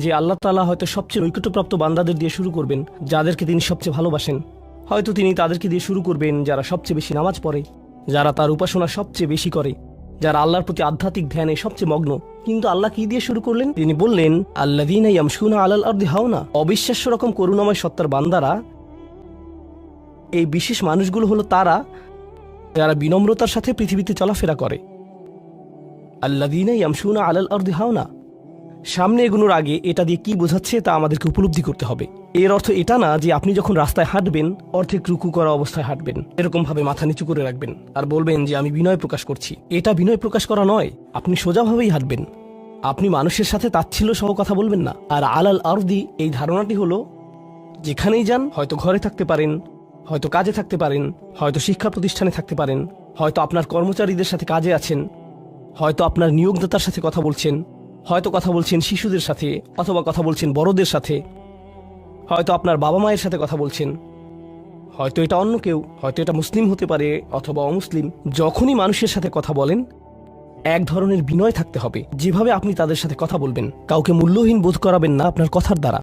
যে আল্লাহ তাআলা হয়তো সবচেয়ে নৈকট্যপ্রাপ্ত বান্দাদের দিয়ে শুরু করবেন, যাদেরকে তিনি সবচেয়ে ভালোবাসেন। হয়তো তিনি তাদেরকে দিয়ে শুরু করবেন যারা সবচেয়ে বেশি নামাজ পড়ে, যারা তার উপাসনা সবচেয়ে বেশি করে, যারা আল্লাহর প্রতি আধ্যাত্মিক ধ্যানে সবচেয়ে মগ্ন। কিন্তু আল্লাহ কি দিয়ে শুরু করলেন? তিনি বললেন, আল্লাযীনা ইয়ামশুনা আলাল আরদি হাওনা। অবিশ্বাস্য রকম করুণাময় সত্তার বান্দারা, এই বিশেষ মানুষগুলো হলো তারা যারা বিনম্রতার সাথে পৃথিবীতে চলাফেরা করে। আল্লাযীনা ইয়ামশুনা আলাল আরদি হাওনা। সামনে এগোনোর আগে এটা দিয়ে কি বোঝাচ্ছে তা আমাদেরকে উপলব্ধি করতে হবে। এর অর্থ এটা না যে আপনি যখন রাস্তায় হাঁটবেন অর্ধেক রুকু করা অবস্থায় হাঁটবেন, এরকম ভাবে মাথা নিচু করে রাখবেন আর বলবেন যে আমি বিনয় প্রকাশ করছি। এটা বিনয় প্রকাশ করা নয়। আপনি সোজাভাবেই হাঁটবেন। আপনি মানুষের সাথে তাচ্ছিল্য সহ কথা বলবেন না। আর আলাল আরদি, এই ধারণাটি হলো যেখানেই যান, হয়তো ঘরে থাকতে পারেন, হয়তো কাজে থাকতে পারেন, হয়তো শিক্ষা প্রতিষ্ঠানে থাকতে পারেন, হয়তো আপনার কর্মচারীদের সাথে কাজে আছেন, হয়তো আপনার নিয়োগদাতার সাথে কথা বলছেন, হয়তো কথা বলছেন শিশুদের সাথে, অথবা কথা বলছেন বড়দের সাথে, হয়তো আপনার বাবা মায়ের সাথে কথা বলছেন, হয়তো এটা অন্য কেউ, হয়তো এটা মুসলিম হতে পারে অথবা অমুসলিম। যখনই মানুষের সাথে কথা বলেন এক ধরনের বিনয় থাকতে হবে। যেভাবে আপনি তাদের সাথে কথা বলবেন, কাউকে মূল্যহীন বোধ করাবেন না আপনার কথার দ্বারা।